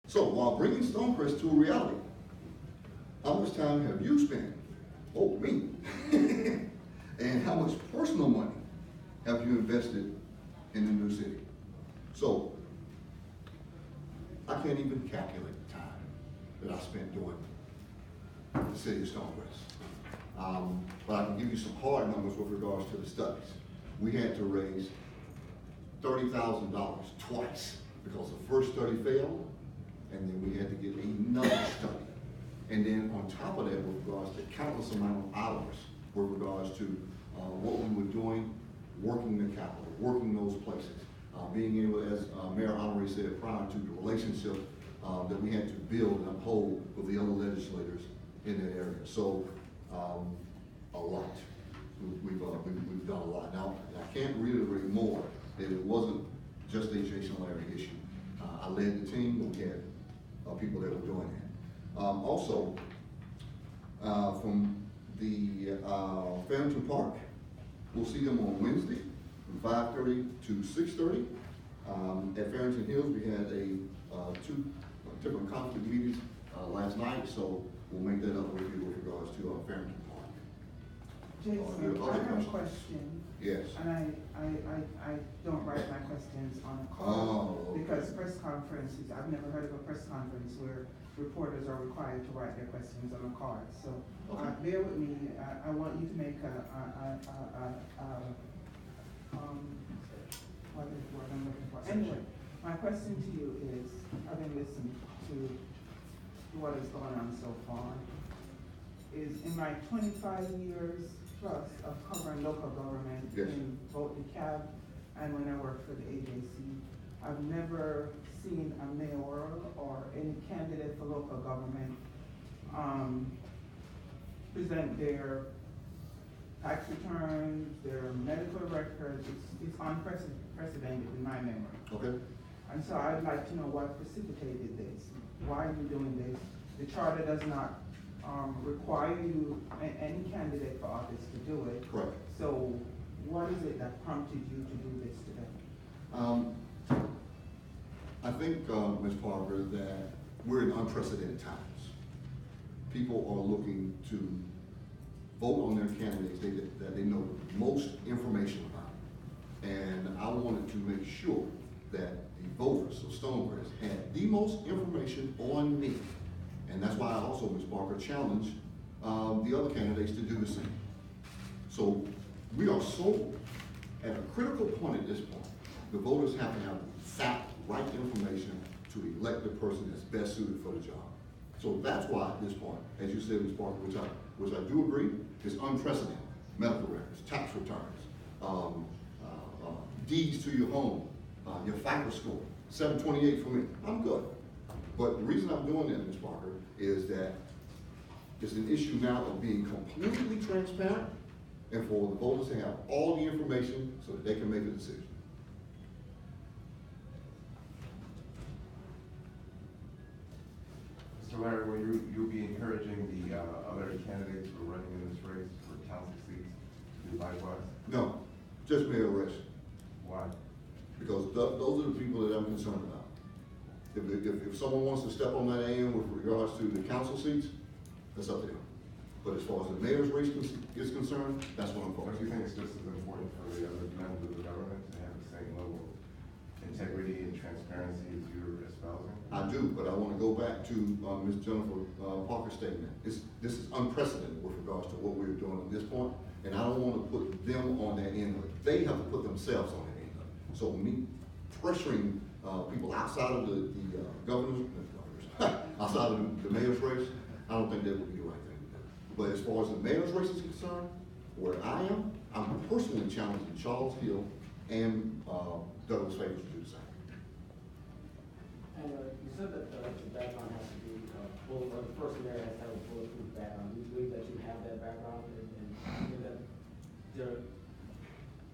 So while bringing Stonecrest to a reality, how much time have you spent? Oh, me. And how much personal money have you invested in the new city? So I can't even calculate the time that I spent doing the city of Stonecrest. But I can give you some hard numbers with regards to the studies. We had to raise $30,000 twice because the first study failed, and then we had to get another study. And then on top of that, with regards to countless amount of hours with regards to what we were doing, working the capital, working those places, being able, as Mayor Honoré said prior to, the relationship that we had to build and uphold with the other legislators in that area. So a lot. We've done a lot. Now, I can't reiterate more that it wasn't just a Jason Lary issue. I led the team, but we had people that were doing that. Also, from the Farrington Park, we'll see them on Wednesday from 5:30 to 6:30. At Farrington Hills, we had two different conflict meetings last night, so we'll make that up with you with regards to Farrington Park. Jason, I have a question. Yes. And I don't write my questions on a card. Oh, okay. Because press conferences, I've never heard of a press conference where reporters are required to write their questions on a card. So Okay. bear with me. I want you to make what is the word I'm looking for? Anyway, my question to you is, having listened to what has gone on so far, is in my 25 years plus of covering local government Yes. in both the CAB and when I worked for the AJC, I've never seen a mayoral or any candidate for local government present their tax returns, their medical records. It's unprecedented in my memory. Okay. And so I'd like to know what precipitated this. Why are you doing this? The charter does not require you, any candidate for office to do it. Correct. So what is it that prompted you to do this today? I think, Ms. Parker, that we're in unprecedented times. People are looking to vote on their candidates that they know the most information about. And I wanted to make sure that the voters of Stonecrest had the most information on me. And that's why I also, Ms. Parker, challenged the other candidates to do the same. So we are so at a critical point at this point. The voters have to have fact, right information to elect the person that's best suited for the job. So that's why at this point, as you said, Ms. Parker, which I do agree, is unprecedented. Medical records, tax returns, deeds to your home, your FICO score, 728 for me. I'm good. But the reason I'm doing that, Ms. Parker, is that it's an issue now of being completely transparent and for the voters to have all the information so that they can make a decision. Mr. Lary, will you be encouraging the other candidates who are running in this race for council seats to do likewise? No, just mayor race, Why? because those are the people that I'm concerned about. If someone wants to step on that end with regards to the council seats, that's up to them. But as far as the mayor's race is concerned, that's what I'm Don't focused you on. think it's just as important for the other members of the government to have the same level of integrity and transparency as you're espousing? I do, but I want to go back to Ms. Jennifer Parker's statement. This is unprecedented with regards to what we're doing at this point, and I don't want to put them on that end of it. They have to put themselves on that end of it. So me pressuring people outside of the governors, outside of the mayor's race, I don't think that would be the right thing to do. But as far as the mayor's race is concerned, where I am, I'm personally challenging Charles Hill and Douglas Favors to do the same. And you said that the background has to be, the person there has to have a bulletproof background. Do you believe that you have that background and that the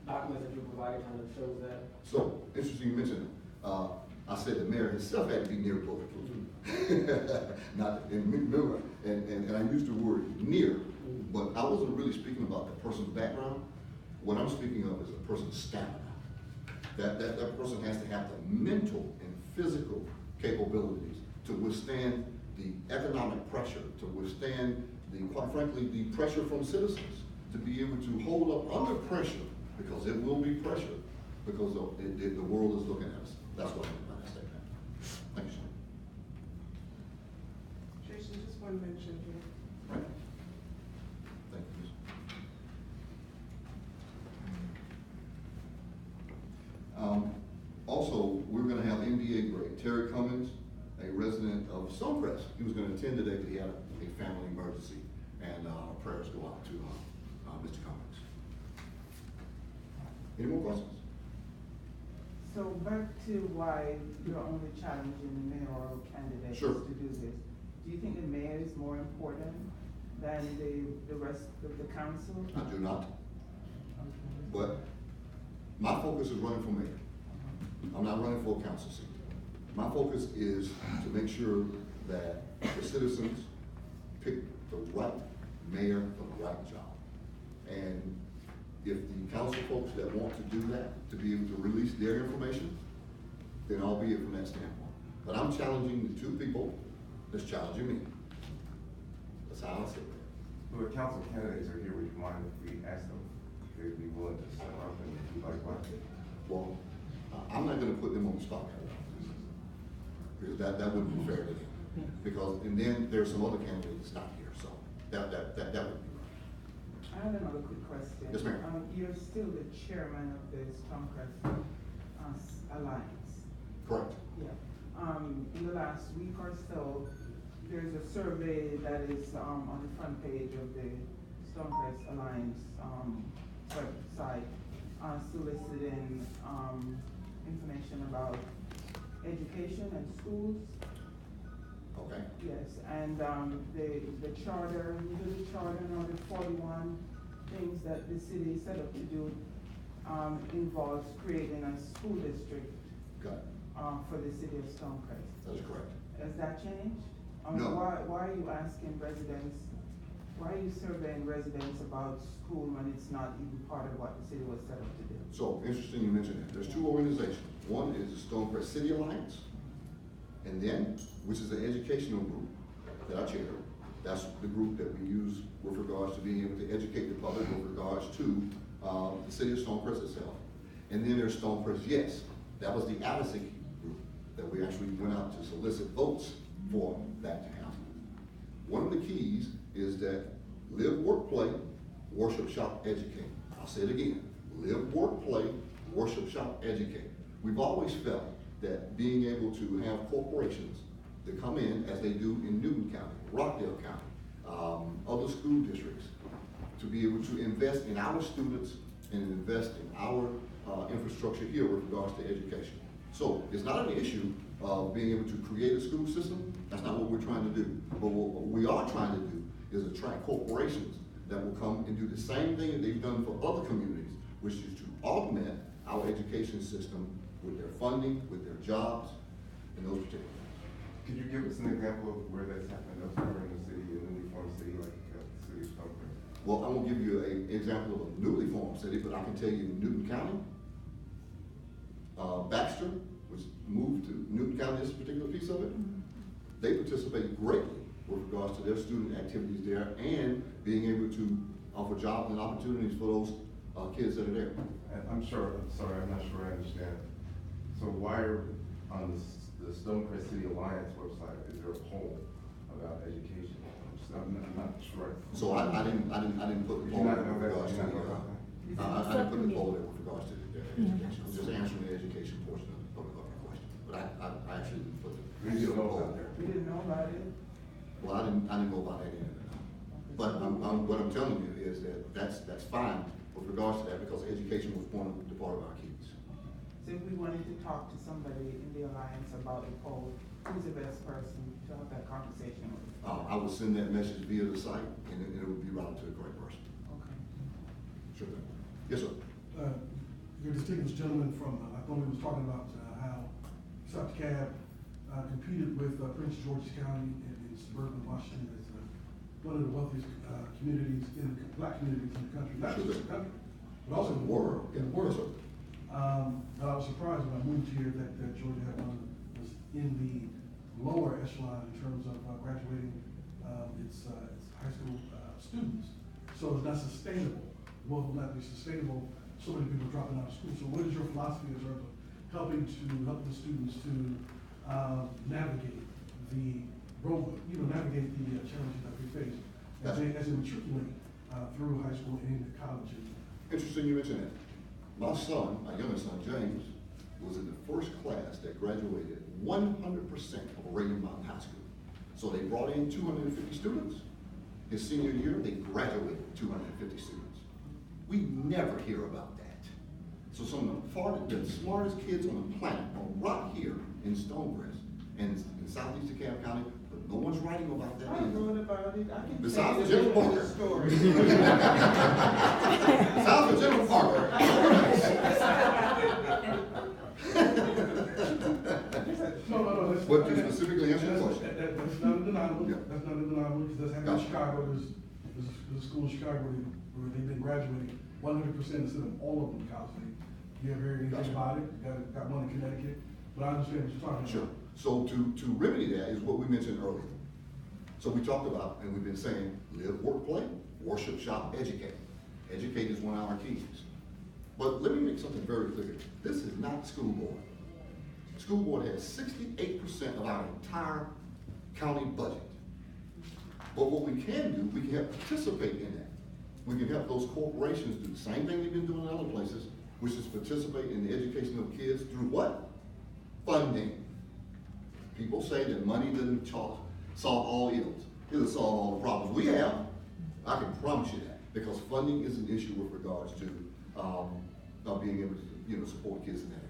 documents that you provided kind of shows that? So, interesting you mention it. I said the mayor himself had to be near bulletproof. Not, and remember, and I used the word near, but I wasn't really speaking about the person's background. What I'm speaking of is the person's stamina. That person has to have the mental and physical capabilities to withstand the economic pressure, to withstand the, quite frankly, the pressure from citizens, to be able to hold up under pressure, because it will be pressure, because the world is looking at us. That's what I meant by that statement. Thank you, sir. Jason, just one mention here. Right. Thank you, Ms. Also, we're gonna have NBA grade. Terry Cummings, a resident of Stonecrest, he was gonna attend today, but he had a family emergency, and our prayers go out to Mr. Cummings. Any more questions? So back to why you're only challenging the mayoral candidates Sure. to do this. Do you think the mayor is more important than the rest of the council? I do not, Okay. but my focus is running for mayor. I'm not running for a council seat. My focus is to make sure that the citizens pick the right mayor for the right job. And if the council folks that want to do that, to be able to release their information, then I'll be it from that standpoint. But I'm challenging the two people that's challenging me. That's how I see it. Well, the council candidates are here, would you mind if we ask them if they'd be willing to step up and do likewise? Well, I'm not gonna put them on the spot. Because that wouldn't be fair to them. Because, and then there's some other candidates not here, so that would be right. I have another quick question. Yes, ma'am. You're still the chairman of the Stonecrest Alliance. Correct. Yeah. In the last week or so, there's a survey that is, on the front page of the Stonecrest Alliance, website, soliciting, information about education and schools. Okay. Yes, and, the charter, the charter, now the 41 things that the city set up to do, involves creating a school district, Got it. for the city of Stonecrest. That is correct. Has that changed? No. Why are you asking residents, why are you surveying residents about school when it's not even part of what the city was set up to do? So, interesting you mentioned that. There's two organizations. One is the Stonecrest City Alliance, and then, which is an educational group that I chair. That's the group that we use with regards to being able to educate the public with regards to, the city of Stonecrest itself. And then there's Stonecrest Yes. That was the advocacy group that we actually went out to solicit votes for that to happen. One of the keys is that live, work, play, worship, shop, educate. I'll say it again. Live, work, play, worship, shop, educate. We've always felt that being able to have corporations that come in, as they do in Newton County, Rockdale County, other school districts, to be able to invest in our students and invest in our infrastructure here with regards to education. So it's not an issue of being able to create a school system. That's not what we're trying to do. But what we are trying to do is attract corporations that will come and do the same thing that they've done for other communities, which is to augment our education system with their funding, with their jobs, and those particular things. Could you give us an example of where that's happened elsewhere in the city, a newly formed city like the city of Stonecrest? Well, I won't give you an example of a newly formed city, but I can tell you Newton County, Baxter, which moved to Newton County, this particular piece of it, they participate greatly with regards to their student activities there and being able to offer jobs and opportunities for those kids that are there. And I'm sorry, I'm not sure I understand. So why are, on the Stonecrest City Alliance website, is there a poll about education? I'm not sure. So I didn't put the Did you poll not there know with that? regards to Did you not know the, I didn't put the poll there with regards to the education. I'm just answering the education portion of your question. But I actually didn't put the. We didn't know about that. You didn't know about it? Well, I didn't know about that either. But what I'm telling you is that that's fine with regards to that, because education was one of the part of our keys. So if we wanted to talk to somebody in the alliance about the poll, who's the best person to have that conversation with? I would send that message via the site, and it would be routed to the correct person. Okay. Sure thing. Yes, sir. Your distinguished gentleman from, I thought he was talking about how South Cab competed with Prince George's County in suburban Washington as one of the wealthiest communities, black communities in the country, not Sure just the thing. country, but also in the world. Yeah, In the world. yes, sir. But I was surprised when I moved here that Georgia had was in the lower echelon in terms of graduating its high school students. So it's not sustainable. Well, it will not be sustainable, so many people dropping out of school. So what is your philosophy in terms of help the students to navigate the road, navigate the challenges that we face as they matriculate through high school and into college? Interesting you mention that. My son, my youngest son, James, was in the first class that graduated 100% of Raymond Mountain High School. So they brought in 250 students. His senior year, they graduated 250 students. We never hear about that. So some of the smartest kids on the planet are right here in Stonecrest and in southeast DeKalb County, but no one's writing about that. I wrote about it, I can Besides tell you General the Parker. story. South of General Parker. No. But to specifically answer your question. That's not undeniable. Yeah. That's not undeniable, because that's happening in Gotcha. Chicago. There's a school in Chicago where they've been graduating 100% instead of all of them in college. You ever heard anything Gotcha. about it? Got one in Connecticut, but I understand what you're talking about. Sure. So to remedy that is what we mentioned earlier. So we talked about, and we've been saying, live, work, play, worship, shop, educate. Educate is one of our keys. But let me make something very clear. This is not the school board. The school board has 68% of our entire county budget. But what we can do, we can help participate in that. We can help those corporations do the same thing they've been doing in other places, which is participate in the education of kids through what? Funding. People say that money doesn't solve all ills. It'll solve all the problems we have. I can promise you that, because funding is an issue with regards to being able to support kids in that area.